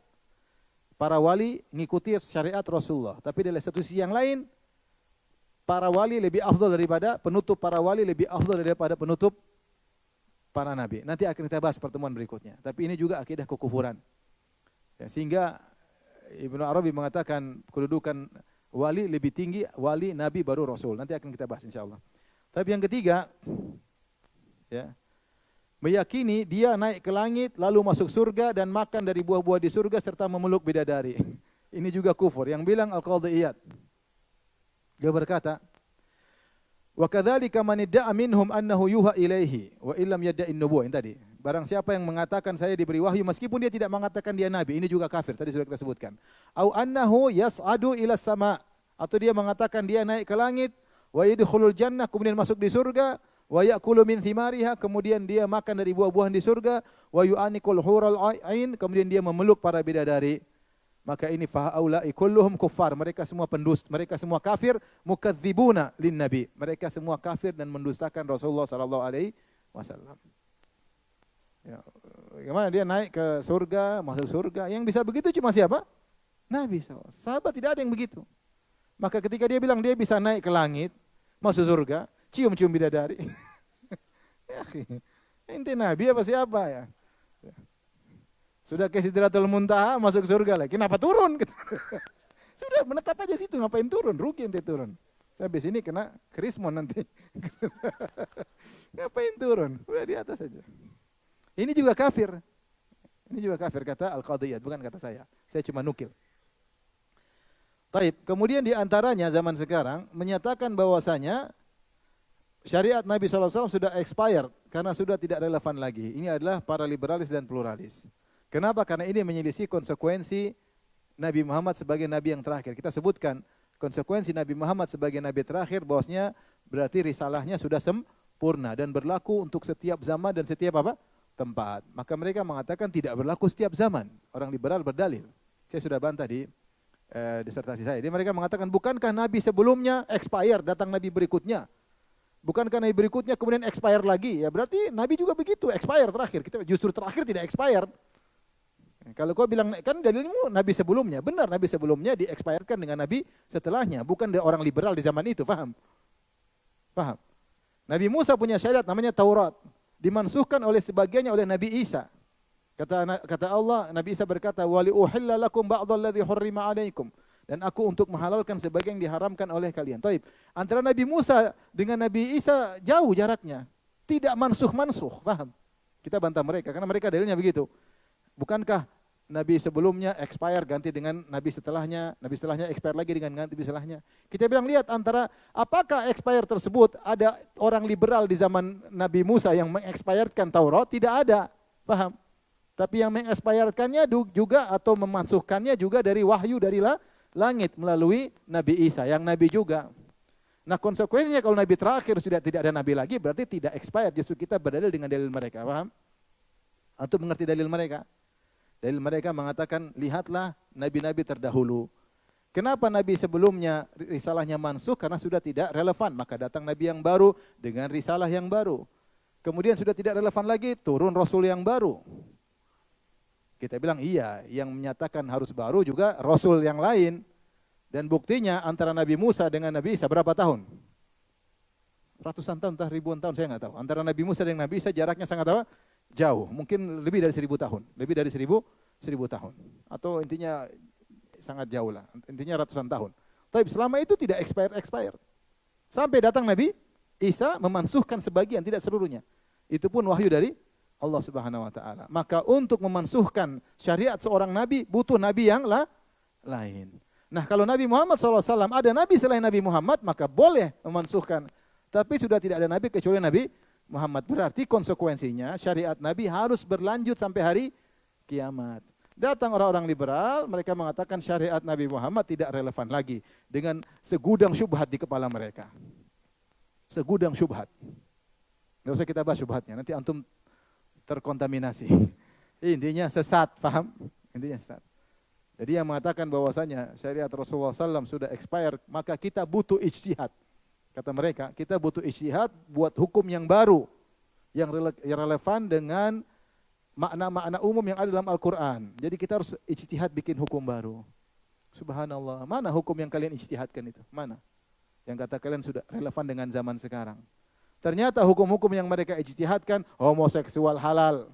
para wali mengikuti syariat Rasulullah, tapi dari satu sisi yang lain para wali lebih afdal daripada penutup para wali lebih afdal daripada penutup para nabi. Nanti akan kita bahas pertemuan berikutnya. Tapi ini juga akidah kekufuran. Ya, sehingga Ibnu Arabi mengatakan kedudukan wali lebih tinggi wali, nabi baru rasul. Nanti akan kita bahas insyaallah. Tapi yang ketiga, ya, meyakini dia naik ke langit lalu masuk surga dan makan dari buah-buah di surga serta memeluk bidadari. Ini juga kufur. Yang bilang Al-Qadhiyat, dia berkata, wa kadzalika man idda'a minhum annahu yuha ilaihi wa illam yadda'in nubuwah. Ini tadi. Barang siapa yang mengatakan saya diberi wahyu meskipun dia tidak mengatakan dia nabi, ini juga kafir. Tadi sudah kita sebutkan. Au annahu yas'adu ila sama, atau dia mengatakan dia naik ke langit, wa yadkhulul jannah, kemudian masuk di surga, wa ya'kulu min thimariha, kemudian dia makan dari buah-buahan di surga, wa yu'anikul hural ain, kemudian dia memeluk para bidadari. Maka ini fahaula'i kulluhum kuffar, mereka semua pendusta, mereka semua kafir, mukadzibuna lin nabi, mereka semua kafir dan mendustakan Rasulullah sallallahu alaihi wasallam. Ya, bagaimana dia naik ke surga, masuk surga? Yang bisa begitu cuma siapa? Nabi SAW. Sahabat tidak ada yang begitu. Maka ketika dia bilang dia bisa naik ke langit, masuk surga, cium-cium bidadari. Ya, ente Nabi apa siapa ya? Sudah ke Sidratul Muntaha, masuk surga lagi. Kenapa turun? Sudah menetap aja situ, ngapain turun? Rugi ente turun. Saya habis ini kena krismon nanti. Ngapain turun? Udah di atas aja. Ini juga kafir. Ini juga kafir kata Al-Qadhiyat, bukan kata saya. Saya cuma nukil. Taib. Kemudian di antaranya zaman sekarang menyatakan bahwasanya syariat Nabi SAW sudah expired karena sudah tidak relevan lagi. Ini adalah para liberalis dan pluralis. Kenapa? Karena ini menyelisih konsekuensi Nabi Muhammad sebagai Nabi yang terakhir. Kita sebutkan konsekuensi Nabi Muhammad sebagai Nabi terakhir, bahwasanya berarti risalahnya sudah sempurna dan berlaku untuk setiap zaman dan setiap tempat. Maka mereka mengatakan tidak berlaku setiap zaman. Orang liberal berdalil. Saya sudah bantah di disertasi saya. Jadi mereka mengatakan bukankah Nabi sebelumnya expire, datang Nabi berikutnya. Bukankah Nabi berikutnya kemudian expire lagi? Ya berarti Nabi juga begitu, expire terakhir. Kita justru terakhir tidak expire. Kalau kau bilang kan dalilmu Nabi sebelumnya, benar Nabi sebelumnya di-expirekan dengan Nabi setelahnya, bukan orang liberal di zaman itu, paham? Paham? Nabi Musa punya syariat namanya Taurat, dimansuhkan oleh sebagiannya oleh Nabi Isa. Kata Allah, Nabi Isa berkata, "Wa li uhilla lakum ba'dalladzi hurrima 'alaikum." Dan aku untuk menghalalkan sebagian yang diharamkan oleh kalian. Taib. Antara Nabi Musa dengan Nabi Isa jauh jaraknya. Tidak mansuh-mansuh, paham? Kita bantah mereka karena mereka dalilnya begitu. Bukankah Nabi sebelumnya expire ganti dengan Nabi setelahnya expire lagi dengan ganti Nabi setelahnya. Kita bilang lihat antara apakah expire tersebut ada orang liberal di zaman Nabi Musa yang mengexpirekan Taurat? Tidak ada, paham? Tapi yang mengexpirekannya juga atau memansuhkannya juga dari wahyu dari langit melalui Nabi Isa yang Nabi juga. Nah konsekuensinya kalau Nabi terakhir sudah tidak ada Nabi lagi berarti tidak expired. Justru kita berdalil dengan dalil mereka, paham? Atau mengerti dalil mereka? Dalil mereka mengatakan lihatlah Nabi-Nabi terdahulu. Kenapa Nabi sebelumnya risalahnya mansuh? Karena sudah tidak relevan. Maka datang Nabi yang baru dengan risalah yang baru. Kemudian sudah tidak relevan lagi turun Rasul yang baru. Kita bilang iya, yang menyatakan harus baru juga Rasul yang lain. Dan buktinya antara Nabi Musa dengan Nabi Isa berapa tahun? Ratusan tahun, entah ribuan tahun, saya nggak tahu. Antara Nabi Musa dengan Nabi Isa jaraknya sangat apa? Jauh, mungkin lebih dari 1000 tahun. Lebih dari 1000 tahun. Atau intinya sangat jauh lah, intinya ratusan tahun. Tapi selama itu tidak expired. Sampai datang Nabi Isa memansuhkan sebagian, tidak seluruhnya. Itu pun wahyu dari Allah Subhanahu wa taala. Maka untuk memansuhkan syariat seorang nabi butuh nabi yang lain. Nah, kalau Nabi Muhammad SAW ada nabi selain Nabi Muhammad maka boleh memansuhkan. Tapi sudah tidak ada nabi kecuali Nabi Muhammad. Berarti konsekuensinya syariat nabi harus berlanjut sampai hari kiamat. Datang orang-orang liberal, mereka mengatakan syariat Nabi Muhammad tidak relevan lagi dengan segudang syubhat di kepala mereka. Segudang syubhat. Enggak usah kita bahas syubhatnya, nanti antum terkontaminasi. Intinya sesat, paham? Intinya sesat. Jadi yang mengatakan bahwasanya syariat Rasulullah SAW sudah expired, maka kita butuh ijtihad. Kata mereka, kita butuh ijtihad buat hukum yang baru, yang relevan dengan makna-makna umum yang ada dalam Al-Quran. Jadi kita harus ijtihad bikin hukum baru. Subhanallah, mana hukum yang kalian ijtihadkan itu? Mana? Yang kata kalian sudah relevan dengan zaman sekarang. Ternyata hukum-hukum yang mereka ijtihadkan, homoseksual halal.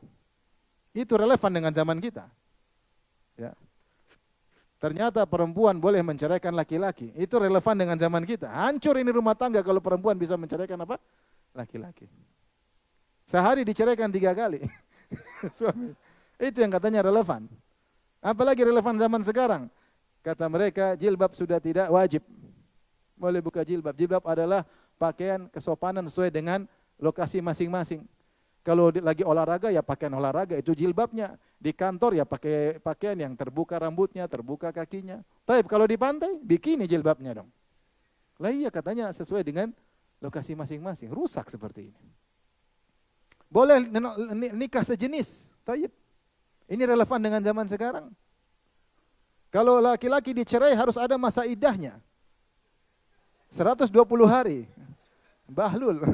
Itu relevan dengan zaman kita. Ya. Ternyata perempuan boleh menceraikan laki-laki. Itu relevan dengan zaman kita. Hancur ini rumah tangga kalau perempuan bisa menceraikan apa? Laki-laki. Sehari diceraikan 3 kali. Suami. Itu yang katanya relevan. Apalagi relevan zaman sekarang. Kata mereka jilbab sudah tidak wajib. Boleh buka jilbab. Jilbab adalah pakaian kesopanan sesuai dengan lokasi masing-masing. Kalau lagi olahraga ya pakaian olahraga itu jilbabnya. Di kantor ya pakai pakaian yang terbuka rambutnya, terbuka kakinya. Tapi kalau di pantai bikini jilbabnya dong. Lah iya katanya sesuai dengan lokasi masing-masing. Rusak seperti ini. Boleh nikah sejenis. Taib. Ini relevan dengan zaman sekarang. Kalau laki-laki dicerai harus ada masa iddahnya. 120 hari. Bahlul.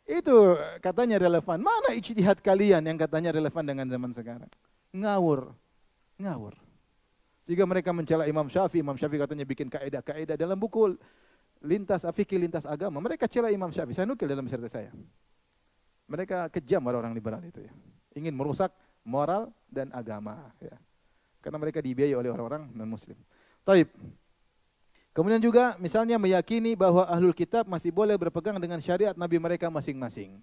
Itu katanya relevan. Mana ijtihad kalian yang katanya relevan dengan zaman sekarang? Ngawur. Ngawur. Jika mereka mencela Imam Syafi'i katanya bikin kaidah-kaidah dalam buku lintas fikih lintas agama. Mereka cela Imam Syafi'i. Saya nukil dalam serta saya. Mereka kejam orang liberal itu ya. Ingin merusak moral dan agama ya. Karena mereka dibiayai oleh orang-orang non-muslim. Taib. Kemudian juga misalnya meyakini bahwa ahlul kitab masih boleh berpegang dengan syariat Nabi mereka masing-masing.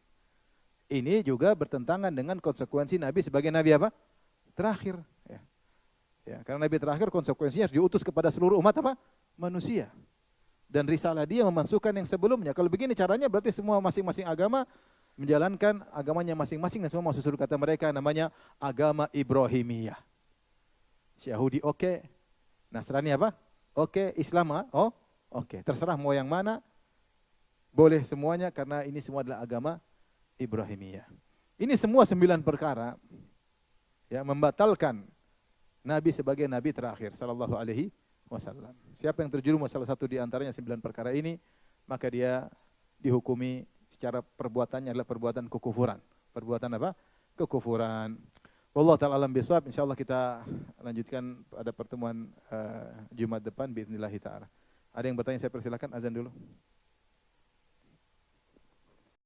Ini juga bertentangan dengan konsekuensi Nabi sebagai Nabi apa? Terakhir. Ya, karena Nabi terakhir konsekuensinya harus diutus kepada seluruh umat apa? Manusia. Dan risalah dia memasukkan yang sebelumnya. Kalau begini caranya berarti semua masing-masing agama menjalankan agamanya masing-masing dan semua masuk surga. Kata mereka namanya agama Ibrahimiyah. Yahudi oke. Nasrani apa? Oke, Islam oke. Terserah mau yang mana, boleh semuanya karena ini semua adalah agama Ibrahimiyah. Ini semua 9 perkara ya membatalkan Nabi sebagai Nabi terakhir sallallahu alaihi wasallam. Siapa yang terjerumus salah satu di antaranya 9 perkara ini, maka dia dihukumi secara perbuatannya adalah perbuatan kekufuran. Perbuatan apa? Kekufuran. Wallahu ta'ala alam bisawab. Insyaallah kita lanjutkan pada pertemuan Jumat depan biidznillah ta'ala. Ada yang bertanya saya persilakan azan dulu.